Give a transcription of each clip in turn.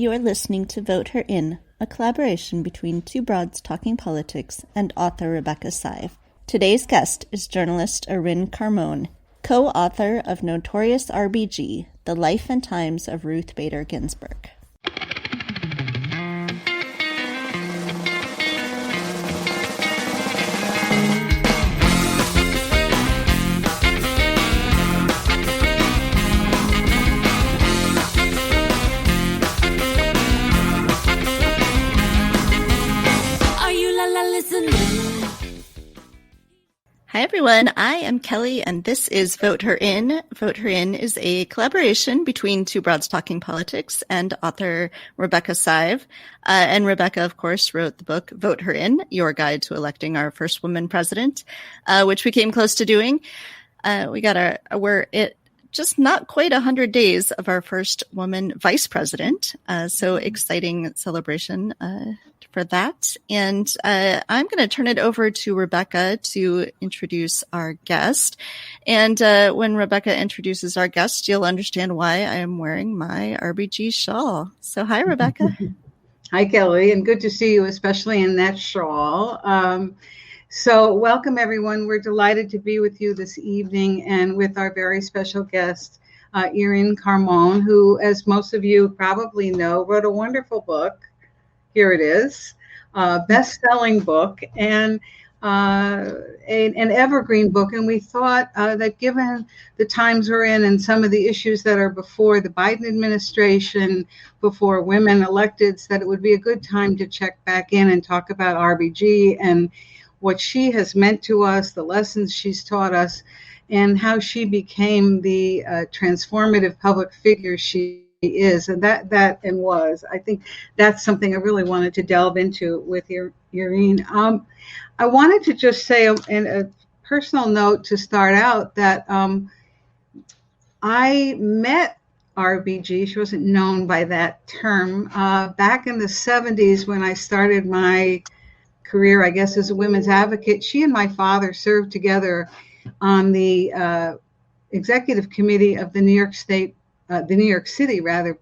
You are listening to Vote Her In, a collaboration between two broads talking politics and author Rebecca Sive. Today's guest is journalist Irin Carmon, co-author of Notorious RBG, The Life and Times of Ruth Bader Ginsburg. Hi everyone, I am Kelly and this is Vote Her In. Vote Her In is a collaboration between two broads talking politics and author Rebecca Sive. And Rebecca, of course, wrote the book Vote Her In, Your Guide to Electing Our First Woman President, which we came close to doing. We're at just not quite 100 days of our first woman vice president. So exciting celebration for that. And I'm going to turn it over to Rebecca to introduce our guest. And when Rebecca introduces our guest, you'll understand why I am wearing my RBG shawl. So hi, Rebecca. Hi, Kelly, and good to see you, especially in that shawl. So welcome, everyone. We're delighted to be with you this evening and with our very special guest, Irin Carmon, who, as most of you probably know, wrote a wonderful book. Here it is, best-selling book and an evergreen book. And we thought that given the times we're in and some of the issues that are before the Biden administration, before women electeds, that it would be a good time to check back in and talk about RBG and what she has meant to us, the lessons she's taught us, and how she became the transformative public figure she is, and was. I think that's something I really wanted to delve into with Irin. I wanted to just say in a personal note to start out that I met RBG, she wasn't known by that term, back in the 70s when I started my career, I guess, as a women's advocate. She and my father served together on the executive committee of the New York City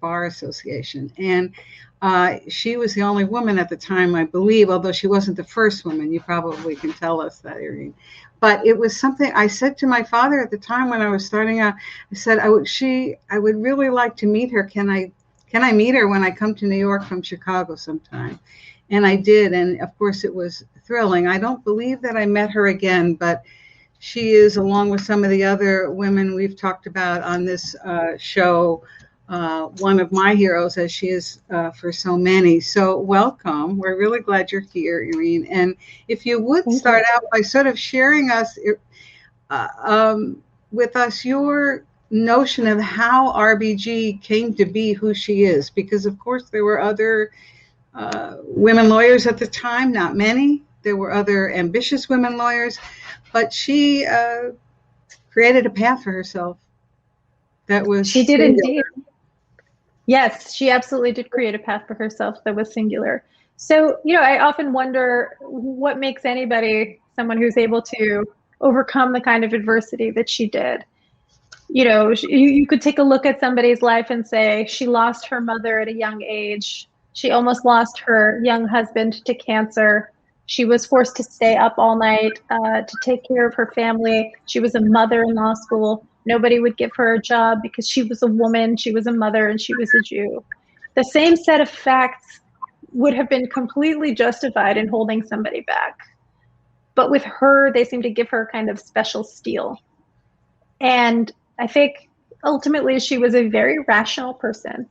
Bar Association. And she was the only woman at the time, I believe, although she wasn't the first woman. You probably can tell us that, Irin. But it was something I said to my father at the time when I was starting out. I said, I would really like to meet her. Can I meet her when I come to New York from Chicago sometime? And I did. And of course, it was thrilling. I don't believe that I met her again, but she is, along with some of the other women we've talked about on this show, one of my heroes, as she is for so many. So welcome. We're really glad you're here, Irin. And if you would start out by sort of sharing with us your notion of how RBG came to be who she is, because of course there were other women lawyers at the time, not many. There were other ambitious women lawyers, but she created a path for herself. She did indeed. Yes, she absolutely did create a path for herself that was singular. So, I often wonder what makes anybody someone who's able to overcome the kind of adversity that she did. You could take a look at somebody's life and say she lost her mother at a young age. She almost lost her young husband to cancer. She was forced to stay up all night to take care of her family. She was a mother in law school. Nobody would give her a job because she was a woman, she was a mother, and she was a Jew. The same set of facts would have been completely justified in holding somebody back. But with her, they seem to give her kind of special steel. And I think ultimately she was a very rational person.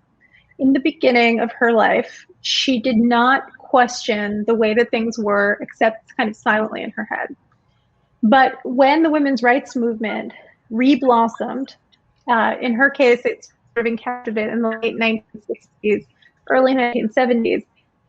In the beginning of her life, she did not question the way that things were, except kind of silently in her head. But when the women's rights movement re-blossomed, in her case, it's sort of encapsulated in the late 1960s, early 1970s,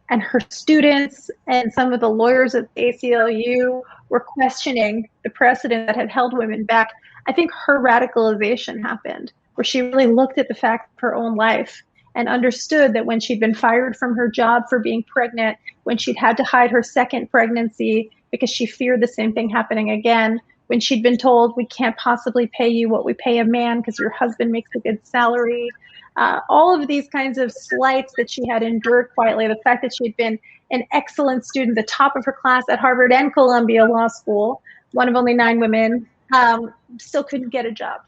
and her students and some of the lawyers at the ACLU were questioning the precedent that had held women back. I think her radicalization happened, where she really looked at the fact of her own life and understood that when she'd been fired from her job for being pregnant, when she'd had to hide her second pregnancy because she feared the same thing happening again, when she'd been told, we can't possibly pay you what we pay a man because your husband makes a good salary, all of these kinds of slights that she had endured quietly, the fact that she had been an excellent student, the top of her class at Harvard and Columbia Law School, one of only 9 women, still couldn't get a job.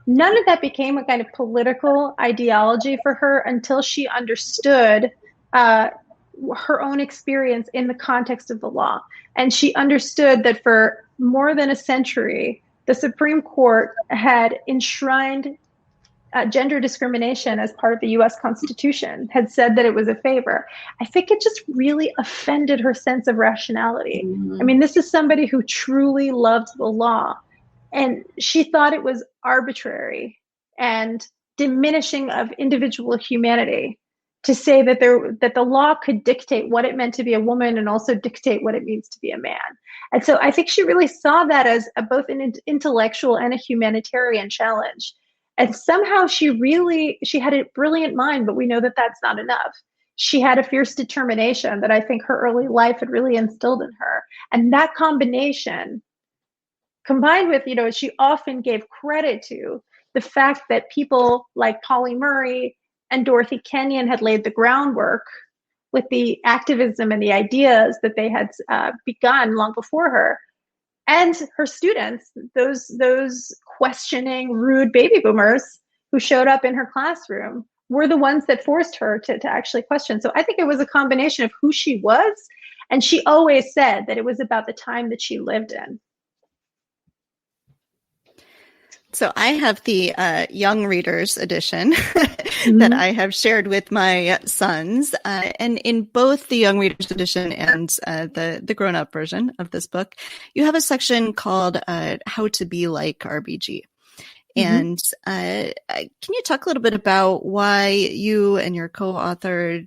None of that became a kind of political ideology for her until she understood her own experience in the context of the law. And she understood that for more than a century, the Supreme Court had enshrined gender discrimination as part of the US Constitution, had said that it was a favor. I think it just really offended her sense of rationality. I mean, this is somebody who truly loved the law, and she thought it was arbitrary and diminishing of individual humanity to say that the law could dictate what it meant to be a woman and also dictate what it means to be a man. And so I think she really saw that as both an intellectual and a humanitarian challenge. And somehow she had a brilliant mind, but we know that that's not enough. She had a fierce determination that I think her early life had really instilled in her. And that combination, combined with, she often gave credit to the fact that people like Polly Murray and Dorothy Kenyon had laid the groundwork with the activism and the ideas that they had begun long before her. And her students, those questioning, rude baby boomers who showed up in her classroom, were the ones that forced her to actually question. So I think it was a combination of who she was, and she always said that it was about the time that she lived in. So I have the young readers edition that I have shared with my sons. And in both the young readers edition and the grown-up version of this book, you have a section called How to Be Like RBG. And can you talk a little bit about why you and your co-author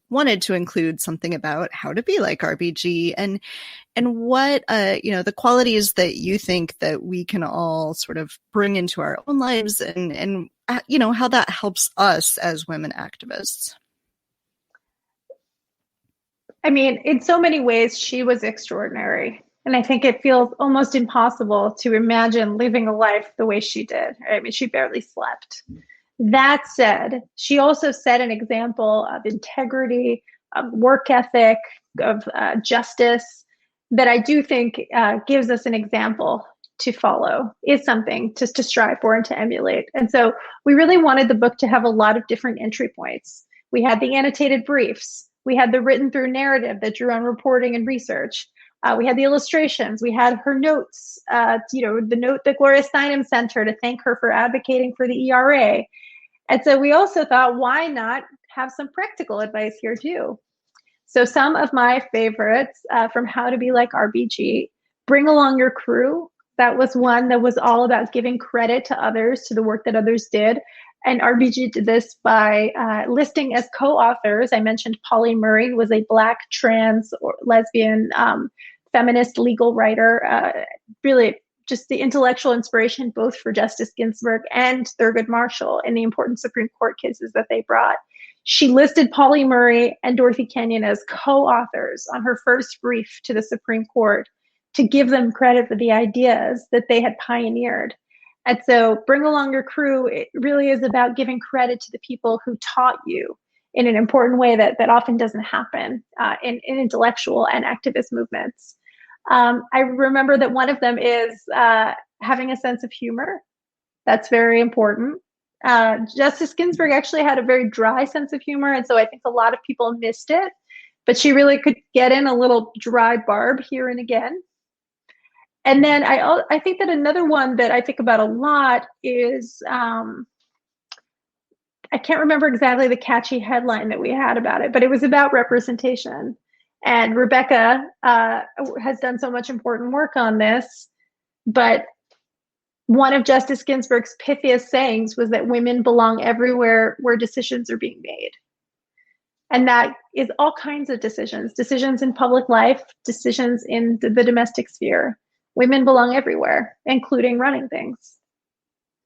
wanted to include something about how to be like RBG, and what the qualities that you think that we can all sort of bring into our own lives, and how that helps us as women activists? I mean, in so many ways, she was extraordinary. And I think it feels almost impossible to imagine living a life the way she did. I mean, she barely slept. That said, she also set an example of integrity, of work ethic, of justice that I do think gives us an example to follow, is something to strive for and to emulate. And so we really wanted the book to have a lot of different entry points. We had the annotated briefs. We had the written through narrative that drew on reporting and research. We had the illustrations. We had her notes, the note that Gloria Steinem sent her to thank her for advocating for the ERA. And so we also thought, why not have some practical advice here too? So some of my favorites from How to Be Like RBG, Bring Along Your Crew. That was one that was all about giving credit to others, to the work that others did. And RBG did this by listing as co-authors. I mentioned Polly Murray was a Black, trans, or lesbian feminist legal writer, really just the intellectual inspiration both for Justice Ginsburg and Thurgood Marshall in the important Supreme Court cases that they brought. She listed Polly Murray and Dorothy Kenyon as co-authors on her first brief to the Supreme Court to give them credit for the ideas that they had pioneered. And so Bring Along Your Crew, it really is about giving credit to the people who taught you in an important way that often doesn't happen in intellectual and activist movements. I remember that one of them is having a sense of humor. That's very important. Justice Ginsburg actually had a very dry sense of humor, and so I think a lot of people missed it, but she really could get in a little dry barb here and again. And then I think that another one that I think about a lot is, I can't remember exactly the catchy headline that we had about it, but it was about representation. And Rebecca has done so much important work on this, but one of Justice Ginsburg's pithiest sayings was that women belong everywhere where decisions are being made. And that is all kinds of decisions in public life, decisions in the domestic sphere. Women belong everywhere, including running things.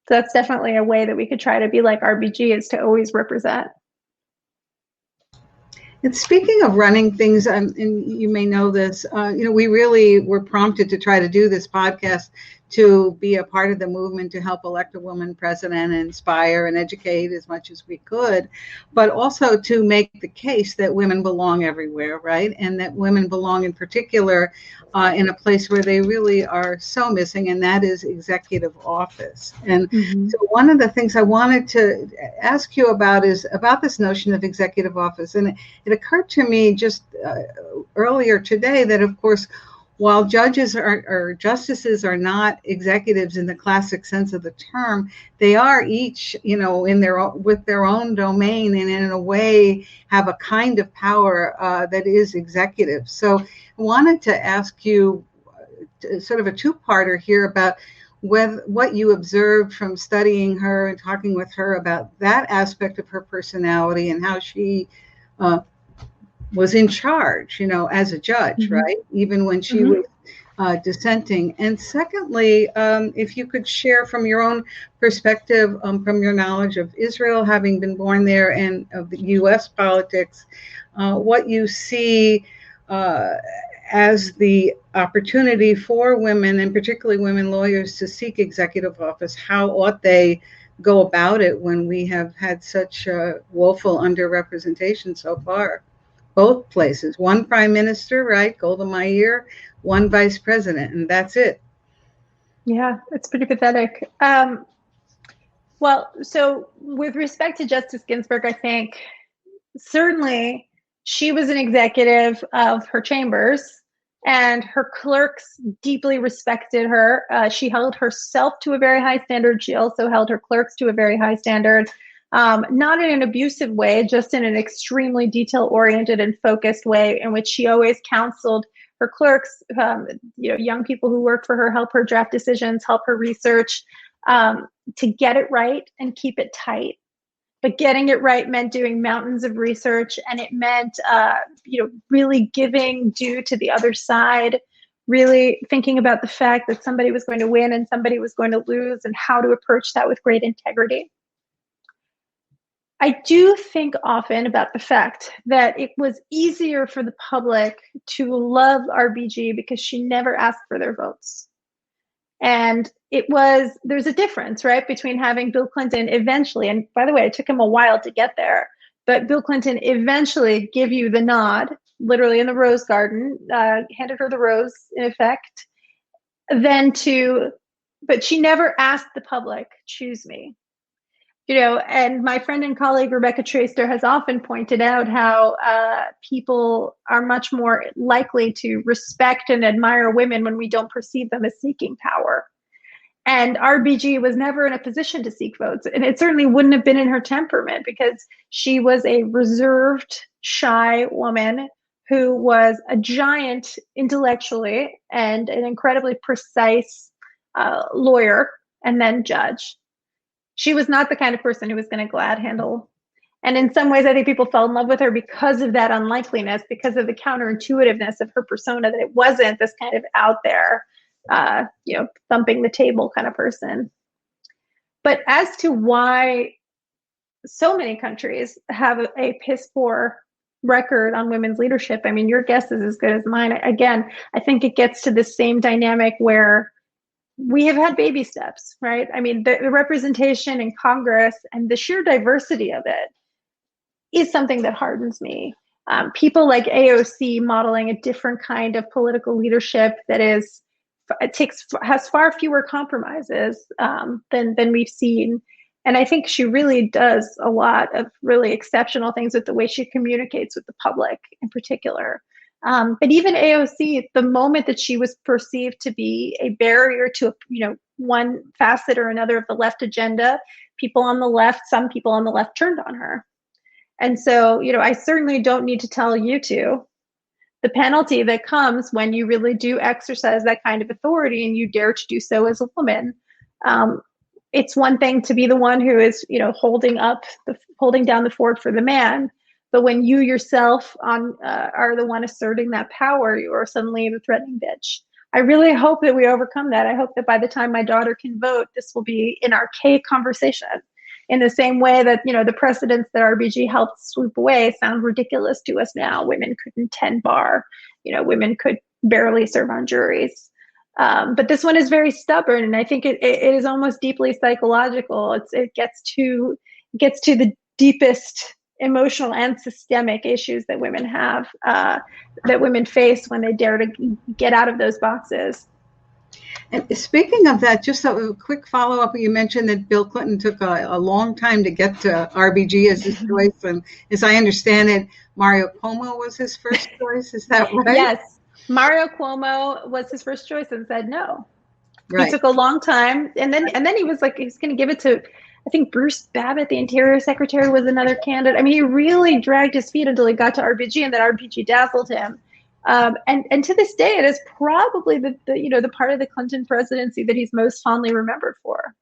So that's definitely a way that we could try to be like RBG, is to always represent. And speaking of running things, and you may know this, we really were prompted to try to do this podcast to be a part of the movement to help elect a woman president and inspire and educate as much as we could, but also to make the case that women belong everywhere, right? And that women belong in particular in a place where they really are so missing, and that is executive office. And so one of the things I wanted to ask you about is about this notion of executive office. And it occurred to me just earlier today that, of course, while judges or justices are not executives in the classic sense of the term, they are each, with their own domain, and in a way have a kind of power that is executive. So I wanted to ask you sort of a two-parter here about what you observed from studying her and talking with her about that aspect of her personality and how she was in charge, as a judge, right? Even when she was dissenting. And secondly, if you could share from your own perspective, from your knowledge of Israel, having been born there, and of the U.S. politics, what you see as the opportunity for women, and particularly women lawyers, to seek executive office. How ought they go about it when we have had such woeful underrepresentation so far? Both places, one prime minister, right, Golda Meir, one vice president, and that's it. Yeah, it's pretty pathetic. Well, so with respect to Justice Ginsburg, I think certainly she was an executive of her chambers, and her clerks deeply respected her. She held herself to a very high standard. She also held her clerks to a very high standard. Not in an abusive way, just in an extremely detail-oriented and focused way, in which she always counseled her clerks, young people who worked for her, help her draft decisions, help her research, to get it right and keep it tight. But getting it right meant doing mountains of research, and it meant, really giving due to the other side, really thinking about the fact that somebody was going to win and somebody was going to lose, and how to approach that with great integrity. I do think often about the fact that it was easier for the public to love RBG because she never asked for their votes. And there's a difference, right, between having Bill Clinton eventually, and by the way, it took him a while to get there, but Bill Clinton eventually give you the nod, literally in the rose garden, handed her the rose in effect, but she never asked the public, choose me. And my friend and colleague, Rebecca Sive, has often pointed out how people are much more likely to respect and admire women when we don't perceive them as seeking power. And RBG was never in a position to seek votes. And it certainly wouldn't have been in her temperament, because she was a reserved, shy woman who was a giant intellectually and an incredibly precise lawyer and then judge. She was not the kind of person who was going to glad handle. And in some ways, I think people fell in love with her because of that unlikeliness, because of the counterintuitiveness of her persona, that it wasn't this kind of out there, thumping the table kind of person. But as to why so many countries have a piss poor record on women's leadership, I mean, your guess is as good as mine. Again, I think it gets to the same dynamic where we have had baby steps, right? I mean, the representation in Congress and the sheer diversity of it is something that hardens me. People like AOC modeling a different kind of political leadership that has far fewer compromises than we've seen. And I think she really does a lot of really exceptional things with the way she communicates with the public in particular. But even AOC, the moment that she was perceived to be a barrier to, one facet or another of the left agenda, some people on the left turned on her. And so, I certainly don't need to tell you two the penalty that comes when you really do exercise that kind of authority and you dare to do so as a woman. It's one thing to be the one who is, holding down the fort for the man. But when you yourself are the one asserting that power, you are suddenly the threatening bitch. I really hope that we overcome that. I hope that by the time my daughter can vote, this will be an archaic conversation, in the same way that, the precedents that RBG helped swoop away sound ridiculous to us now. Women couldn't tend bar, women could barely serve on juries. But this one is very stubborn, and I think it is almost deeply psychological. It gets to the deepest emotional and systemic issues that women have, that women face when they dare to get out of those boxes. And speaking of that, just a quick follow-up. You mentioned that Bill Clinton took a long time to get to RBG as his choice. And as I understand it, Mario Cuomo was his first choice. Is that right? Yes. Mario Cuomo was his first choice and said no. Right. He took a long time. And then he was like, he's going to give it to, I think Bruce Babbitt, the Interior Secretary, was another candidate. I mean, he really dragged his feet until he got to RBG, and then RBG dazzled him. And to this day, it is probably the part of the Clinton presidency that he's most fondly remembered for.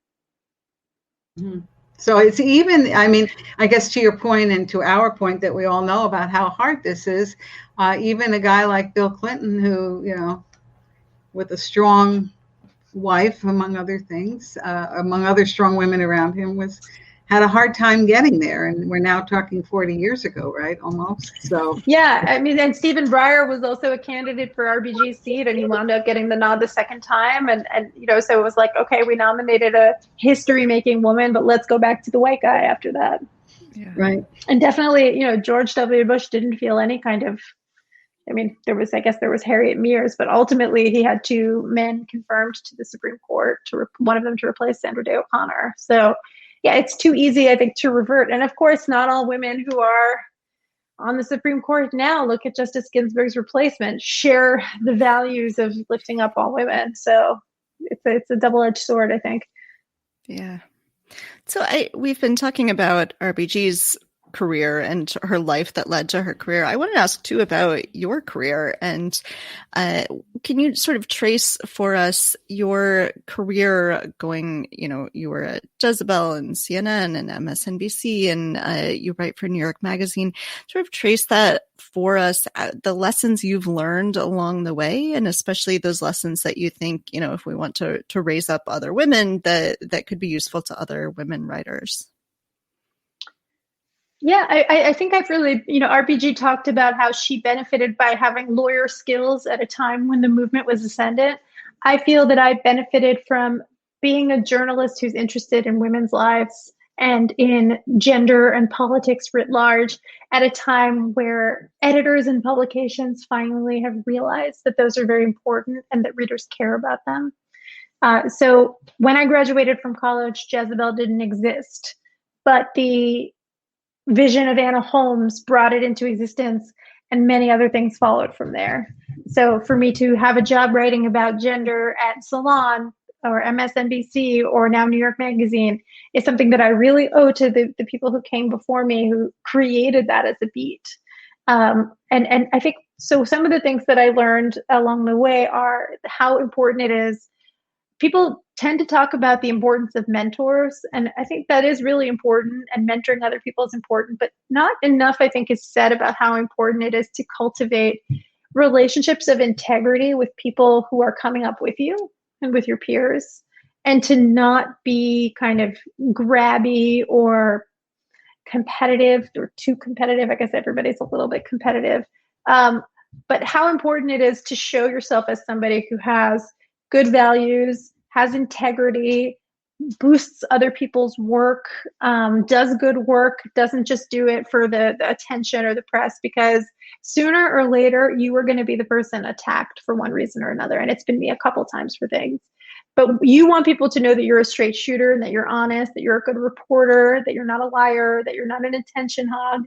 Mm-hmm. So it's even, I mean, I guess to your point and to our point that we all know about how hard this is, even a guy like Bill Clinton, who, you know, with a strong wife, among other things, among other strong women around him, had a hard time getting there. And we're now talking 40 years ago, right? Almost. So yeah, I mean, and Stephen Breyer was also a candidate for RBG's seat, and he wound up getting the nod the second time. And you know, so it was like, okay, we nominated a history-making woman, but let's go back to the white guy after that. Yeah. Right. And definitely, you know, George W. Bush didn't feel any kind of, I mean, there was Harriet Mears, but ultimately he had two men confirmed to the Supreme Court, one of them to replace Sandra Day O'Connor. So yeah, it's too easy, I think, to revert. And of course, not all women who are on the Supreme Court now, look at Justice Ginsburg's replacement, share the values of lifting up all women. So it's a double-edged sword, I think. Yeah. So we've been talking about RBG's career and her life that led to her career. I want to ask too about your career, and can you sort of trace for us your career going, you know, you were at Jezebel and CNN and MSNBC, and you write for New York Magazine. Sort of trace that for us, the lessons you've learned along the way, and especially those lessons that you think, you know, if we want to raise up other women, that could be useful to other women writers. Yeah, I think I've really, you know, RBG talked about how she benefited by having lawyer skills at a time when the movement was ascendant. I feel that I benefited from being a journalist who's interested in women's lives and in gender and politics writ large at a time where editors and publications finally have realized that those are very important and that readers care about them. So when I graduated from college, Jezebel didn't exist, but the vision of Anna Holmes brought it into existence, and many other things followed from there. So for me to have a job writing about gender at Salon or MSNBC or now New York Magazine is something that I really owe to the people who came before me, who created that as a beat. And I think, so some of the things that I learned along the way are how important it is. People tend to talk about the importance of mentors, and I think that is really important, and mentoring other people is important, but not enough, I think, is said about how important it is to cultivate relationships of integrity with people who are coming up with you and with your peers, and to not be kind of grabby or competitive or too competitive. I guess everybody's a little bit competitive. But how important it is to show yourself as somebody who has good values, has integrity, boosts other people's work, does good work, doesn't just do it for the attention or the press, because sooner or later you are going to be the person attacked for one reason or another. And it's been me a couple times for things. But you want people to know that you're a straight shooter and that you're honest, that you're a good reporter, that you're not a liar, that you're not an attention hog.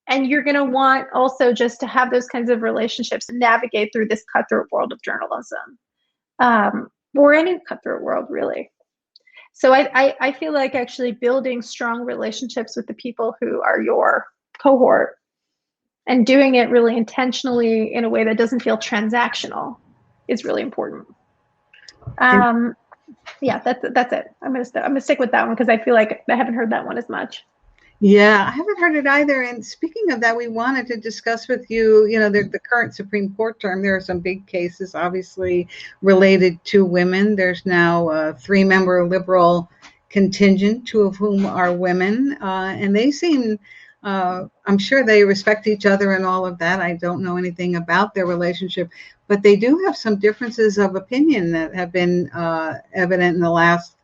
And you're going to want also just to have those kinds of relationships and navigate through this cutthroat world of journalism, or any cutthroat world, really. So I feel like actually building strong relationships with the people who are your cohort and doing it really intentionally in a way that doesn't feel transactional is really important. Yeah, that's it. I'm gonna stick with that one because I feel like I haven't heard that one as much. Yeah, I haven't heard it either. And speaking of that, we wanted to discuss with you, you know, the current Supreme Court term. There are some big cases, obviously, related to women. There's now a 3-member liberal contingent, 2 of whom are women. And they seem I'm sure they respect each other and all of that. I don't know anything about their relationship, but they do have some differences of opinion that have been evident in the last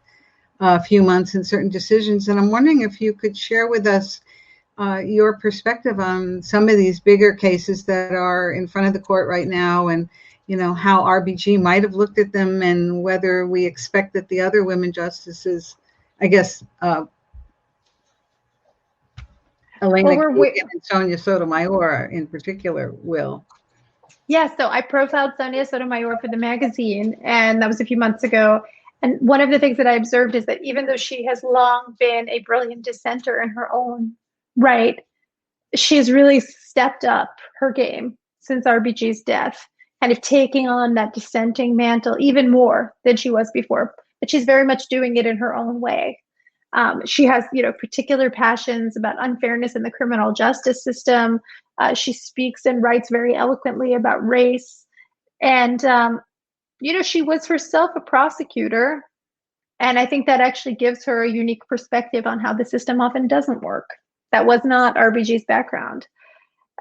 few months in certain decisions. And I'm wondering if you could share with us your perspective on some of these bigger cases that are in front of the court right now, and how RBG might have looked at them, and whether we expect that the other women justices, I guess, Elena Kagan and Sonia Sotomayor in particular, will. Yeah, so I profiled Sonia Sotomayor for the magazine, and that was a few months ago. And one of the things that I observed is that even though she has long been a brilliant dissenter in her own right, she has really stepped up her game since RBG's death, kind of taking on that dissenting mantle even more than she was before. But she's very much doing it in her own way. She has, particular passions about unfairness in the criminal justice system. She speaks and writes very eloquently about race. And, she was herself a prosecutor. And I think that actually gives her a unique perspective on how the system often doesn't work. That was not RBG's background.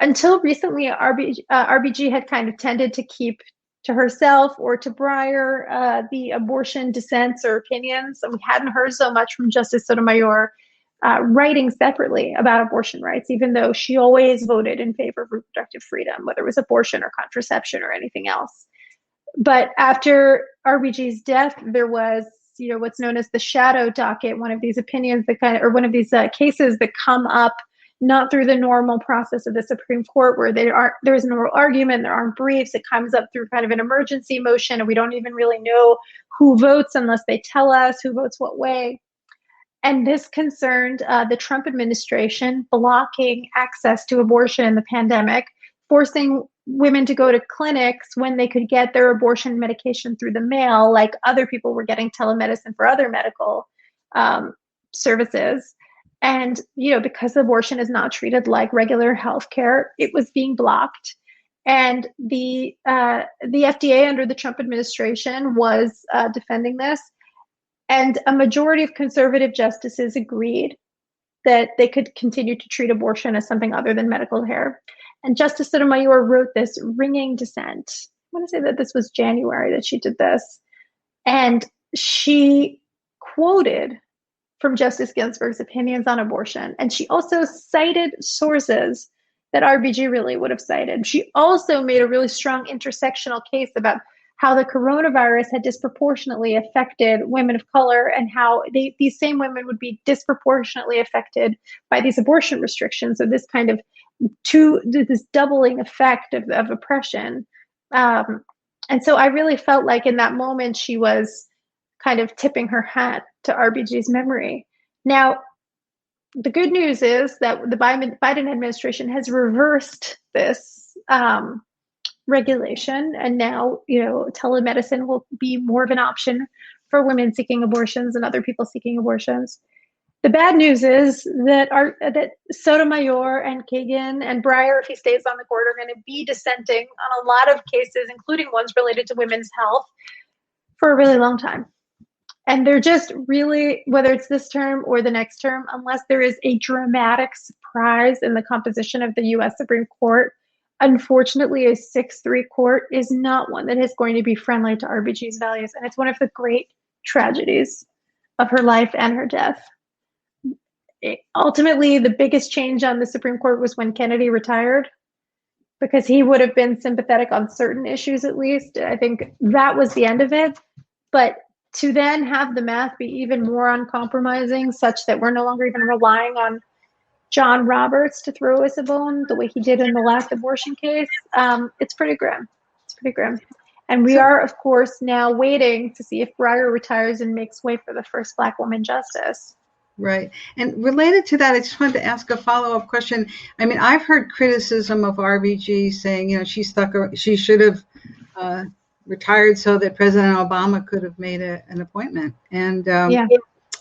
Until recently, RBG had kind of tended to keep to herself or to Breyer the abortion dissents or opinions. And we hadn't heard so much from Justice Sotomayor writing separately about abortion rights, even though she always voted in favor of reproductive freedom, whether it was abortion or contraception or anything else. But after RBG's death, there was, what's known as the Shadow Docket, one of these opinions that one of these cases that come up not through the normal process of the Supreme Court, where there is an oral argument, there aren't briefs. It comes up through kind of an emergency motion, and we don't even really know who votes unless they tell us who votes what way. And this concerned the Trump administration blocking access to abortion in the pandemic, forcing women to go to clinics when they could get their abortion medication through the mail, like other people were getting telemedicine for other medical services. And, because abortion is not treated like regular healthcare, it was being blocked. And the FDA under the Trump administration was defending this. And a majority of conservative justices agreed that they could continue to treat abortion as something other than medical care. And Justice Sotomayor wrote this ringing dissent. I want to say that this was January that she did this. And she quoted from Justice Ginsburg's opinions on abortion. And she also cited sources that RBG really would have cited. She also made a really strong intersectional case about how the coronavirus had disproportionately affected women of color, and how these same women would be disproportionately affected by these abortion restrictions. So this kind of this doubling effect of oppression. And so I really felt like in that moment, she was kind of tipping her hat to RBG's memory. Now, the good news is that the Biden administration has reversed this regulation, and now telemedicine will be more of an option for women seeking abortions and other people seeking abortions. The bad news is that that Sotomayor and Kagan and Breyer, if he stays on the court, are going to be dissenting on a lot of cases, including ones related to women's health, for a really long time. And they're just really, whether it's this term or the next term, unless there is a dramatic surprise in the composition of the U.S. Supreme Court, unfortunately, a 6-3 court is not one that is going to be friendly to RBG's values. And it's one of the great tragedies of her life and her death. Ultimately, the biggest change on the Supreme Court was when Kennedy retired, because he would have been sympathetic on certain issues, at least. I think that was the end of it. But to then have the math be even more uncompromising, such that we're no longer even relying on John Roberts to throw us a bone the way he did in the last abortion case, it's pretty grim. It's pretty grim. And we are, of course, now waiting to see if Breyer retires and makes way for the first Black woman justice. Right. And related to that, I just wanted to ask a follow-up question. I mean, I've heard criticism of RBG saying, she should have retired so that President Obama could have made an appointment. And I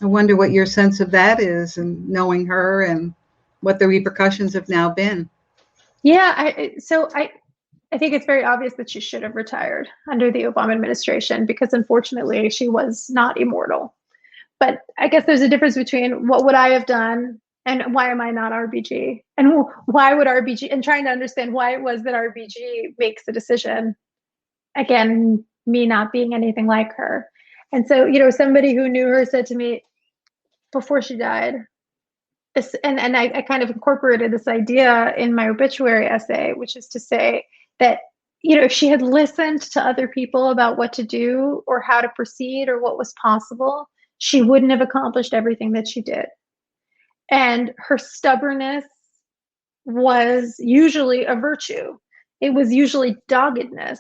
wonder what your sense of that is, and knowing her and what the repercussions have now been. Yeah, I think it's very obvious that she should have retired under the Obama administration, because unfortunately she was not immortal. But I guess there's a difference between what would I have done And why am I not RBG? And why would RBG, and trying to understand why it was that RBG makes the decision. Again, me not being anything like her. And so, you know, somebody who knew her said to me before she died, this, and I kind of incorporated this idea in my obituary essay, which is to say that, you know, if she had listened to other people about what to do or how to proceed or what was possible, she wouldn't have accomplished everything that she did. And her stubbornness was usually a virtue. It was usually doggedness.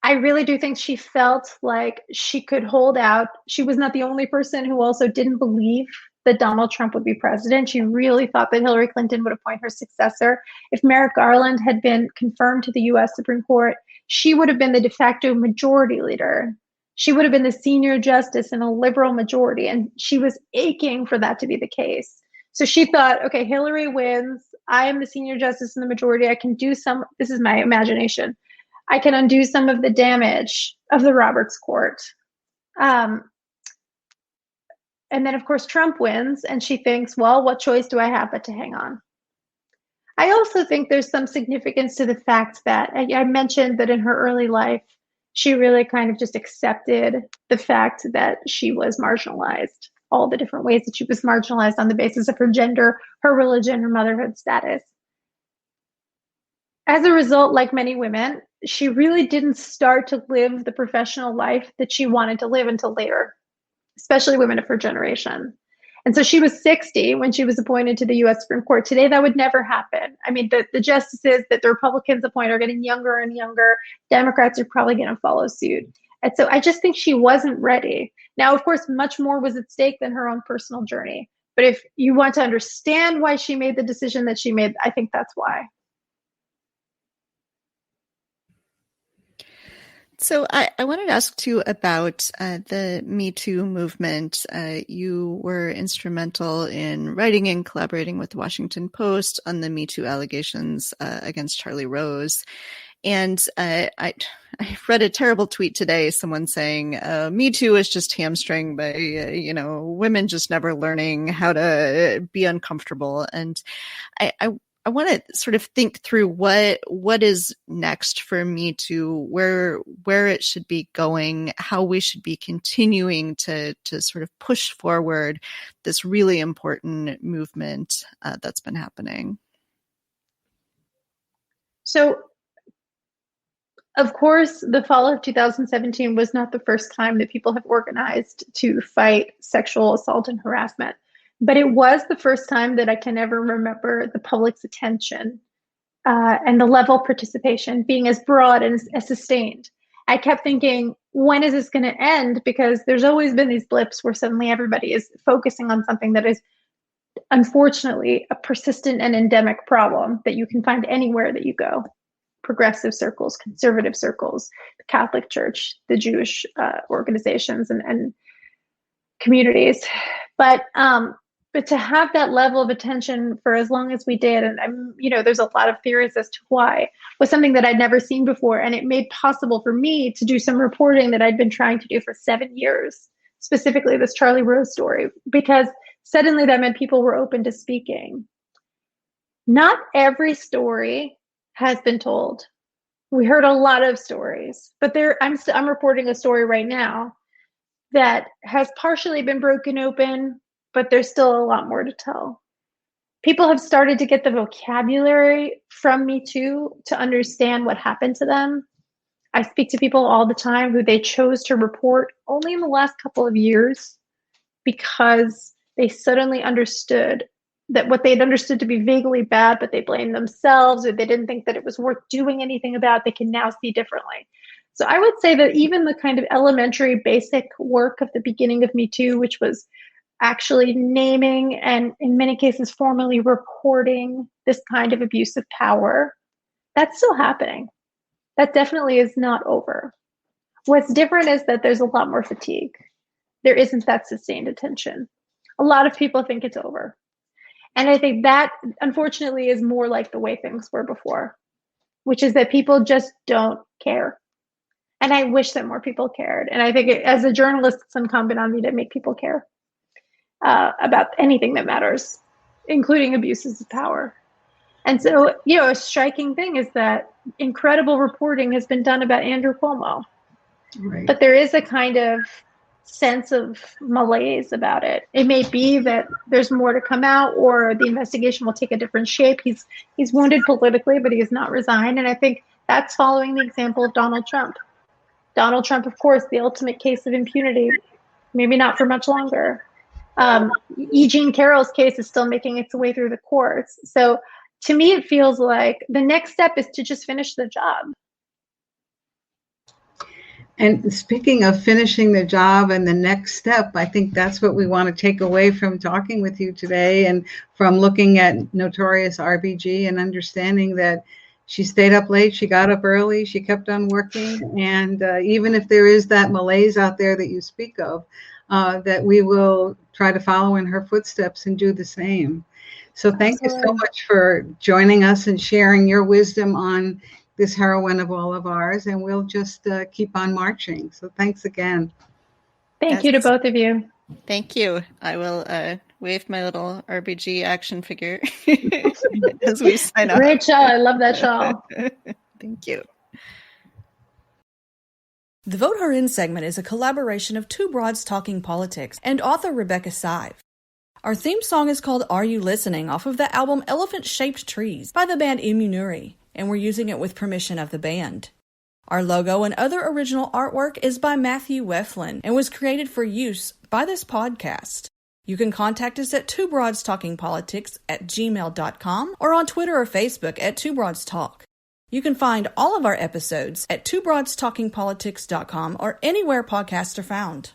I really do think she felt like she could hold out. She was not the only person who also didn't believe that Donald Trump would be president. She really thought that Hillary Clinton would appoint her successor. If Merrick Garland had been confirmed to the US Supreme Court, she would have been the de facto majority leader. She would have been the senior justice in a liberal majority, and she was aching for that to be the case. So she thought, okay, Hillary wins. I am the senior justice in the majority. I can do some, this is my imagination, I can undo some of the damage of the Roberts Court. And then, of course, Trump wins, and she thinks, well, what choice do I have but to hang on? I also think there's some significance to the fact that I mentioned that in her early life, she really kind of just accepted the fact that she was marginalized, all the different ways that she was marginalized on the basis of her gender, her religion, her motherhood status. As a result, like many women, she really didn't start to live the professional life that she wanted to live until later, especially women of her generation. And so she was 60 when she was appointed to the US Supreme Court. Today, that would never happen. I mean, the justices that the Republicans appoint are getting younger and younger. Democrats are probably going to follow suit. And so I just think she wasn't ready. Now, of course, much more was at stake than her own personal journey. But if you want to understand why she made the decision that she made, I think that's why. So I wanted to ask too about the Me Too movement. You were instrumental in writing and collaborating with the Washington Post on the Me Too allegations against Charlie Rose. And I read a terrible tweet today, someone saying, Me Too is just hamstrung by, women just never learning how to be uncomfortable. And I want to sort of think through what is next for Me Too, where it should be going, how we should be continuing to sort of push forward this really important movement that's been happening. So, of course, the fall of 2017 was not the first time that people have organized to fight sexual assault and harassment. But it was the first time that I can ever remember the public's attention and the level of participation being as broad and as sustained. I kept thinking, when is this going to end? Because there's always been these blips where suddenly everybody is focusing on something that is, unfortunately, a persistent and endemic problem that you can find anywhere that you go. Progressive circles, conservative circles, the Catholic Church, the Jewish organizations and communities. But to have that level of attention for as long as we did, and there's a lot of theories as to why, was something that I'd never seen before. And it made possible for me to do some reporting that I'd been trying to do for 7 years, specifically this Charlie Rose story, because suddenly that meant people were open to speaking. Not every story has been told. We heard a lot of stories, but I'm reporting a story right now that has partially been broken open, but there's still a lot more to tell. People have started to get the vocabulary from Me Too to understand what happened to them. I speak to people all the time who they chose to report only in the last couple of years because they suddenly understood that what they'd understood to be vaguely bad, but they blamed themselves, or they didn't think that it was worth doing anything about, they can now see differently. So I would say that even the kind of elementary basic work of the beginning of Me Too, which was actually naming and in many cases formally reporting this kind of abuse of power, that's still happening. That definitely is not over. What's different is that there's a lot more fatigue. There isn't that sustained attention. A lot of people think it's over. And I think that, unfortunately, is more like the way things were before, which is that people just don't care. And I wish that more people cared. And I think as a journalist, it's incumbent on me to make people care about anything that matters. including abuses of power. And so, a striking thing is that incredible reporting has been done about Andrew Cuomo. Right. But there is a kind of sense of malaise about it. It may be that there's more to come out, or the investigation will take a different shape. He's wounded politically, but he has not resigned. And I think that's following the example of Donald Trump. Donald Trump, of course, the ultimate case of impunity, maybe not for much longer. E. Jean Carroll's case is still making its way through the courts. So to me, it feels like the next step is to just finish the job. And speaking of finishing the job and the next step, I think that's what we want to take away from talking with you today, and from looking at Notorious RBG and understanding that she stayed up late, she got up early, she kept on working. And even if there is that malaise out there that you speak of, that we will try to follow in her footsteps and do the same. So thank you so much for joining us and sharing your wisdom on this heroine of all of ours, and we'll just keep on marching. So thanks again. Thank you to both of you. Thank you. I will wave my little RBG action figure as we sign off. Great shawl. I love that shawl. Thank you. The Vote Her In segment is a collaboration of Two Broads Talking Politics and author Rebecca Sive. Our theme song is called Are You Listening, off of the album Elephant-Shaped Trees by the band Immunuri, and we're using it with permission of the band. Our logo and other original artwork is by Matthew Weflin and was created for use by this podcast. You can contact us at twobroadstalkingpolitics@gmail.com or on Twitter or Facebook at Two Broads Talk. You can find all of our episodes at twobroadstalkingpolitics.com or anywhere podcasts are found.